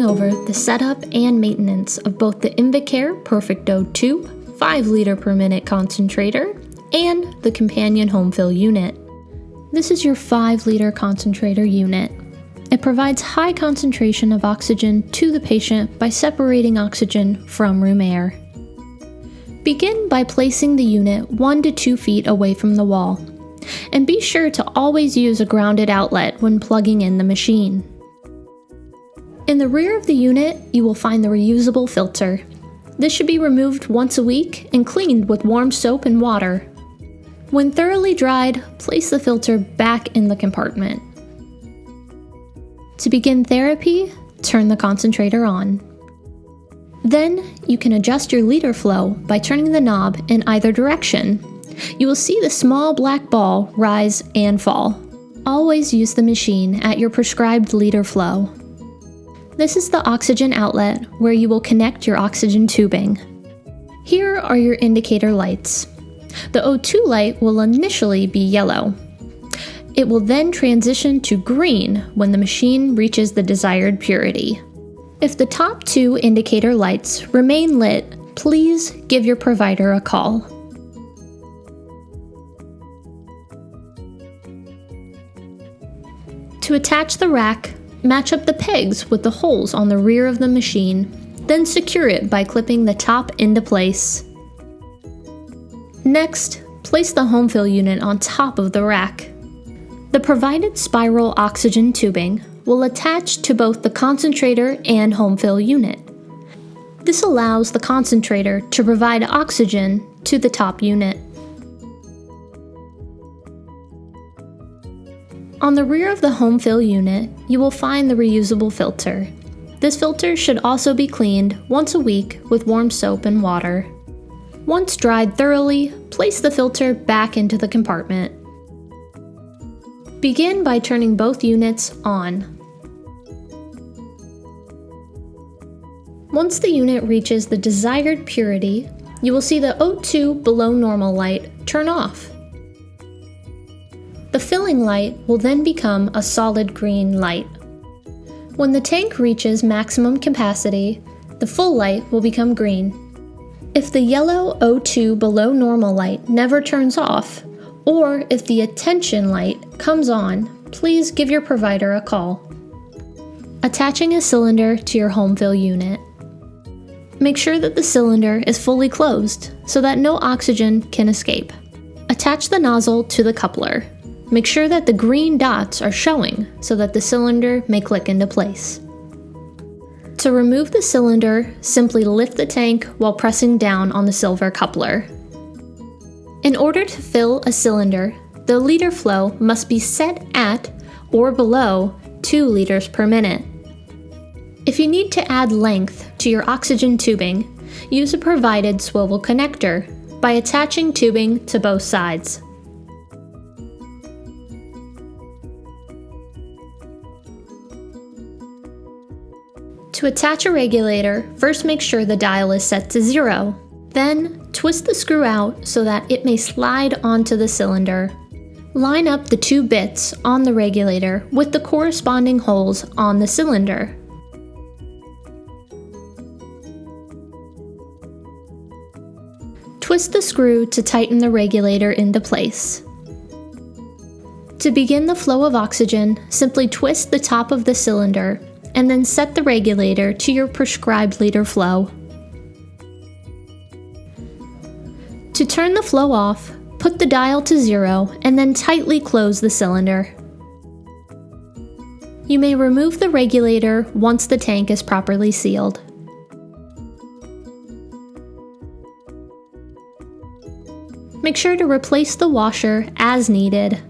going over the setup and maintenance of both the Invacare Perfecto 2 5-liter per minute concentrator and the companion Homefill unit. This is your 5-liter concentrator unit. It provides high concentration of oxygen to the patient by separating oxygen from room air. Begin by placing the unit 1 to 2 feet away from the wall, and be sure to always use a grounded outlet when plugging in the machine. In the rear of the unit, you will find the reusable filter. This should be removed once a week and cleaned with warm soap and water. When thoroughly dried, place the filter back in the compartment. To begin therapy, turn the concentrator on. Then, you can adjust your liter flow by turning the knob in either direction. You will see the small black ball rise and fall. Always use the machine at your prescribed liter flow. This is the oxygen outlet where you will connect your oxygen tubing. Here are your indicator lights. The O2 light will initially be yellow. It will then transition to green when the machine reaches the desired purity. If the top 2 indicator lights remain lit, please give your provider a call. To attach the rack, match up the pegs with the holes on the rear of the machine, then secure it by clipping the top into place. Next, place the Homefill unit on top of the rack. The provided spiral oxygen tubing will attach to both the concentrator and Homefill unit. This allows the concentrator to provide oxygen to the top unit. On the rear of the Homefill unit, you will find the reusable filter. This filter should also be cleaned once a week with warm soap and water. Once dried thoroughly, place the filter back into the compartment. Begin by turning both units on. Once the unit reaches the desired purity, you will see the O2 below normal light turn off. The filling light will then become a solid green light. When the tank reaches maximum capacity, the full light will become green. If the yellow O2 below normal light never turns off, or if the attention light comes on, please give your provider a call. Attaching a cylinder to your Homefill unit. Make sure that the cylinder is fully closed so that no oxygen can escape. Attach the nozzle to the coupler. Make sure that the green dots are showing so that the cylinder may click into place. To remove the cylinder, simply lift the tank while pressing down on the silver coupler. In order to fill a cylinder, the liter flow must be set at or below 2 liters per minute. If you need to add length to your oxygen tubing, use a provided swivel connector by attaching tubing to both sides. To attach a regulator, first make sure the dial is set to 0. Then, twist the screw out so that it may slide onto the cylinder. Line up the 2 bits on the regulator with the corresponding holes on the cylinder. Twist the screw to tighten the regulator into place. To begin the flow of oxygen, simply twist the top of the cylinder and then set the regulator to your prescribed liter flow. To turn the flow off, put the dial to 0 and then tightly close the cylinder. You may remove the regulator once the tank is properly sealed. Make sure to replace the washer as needed.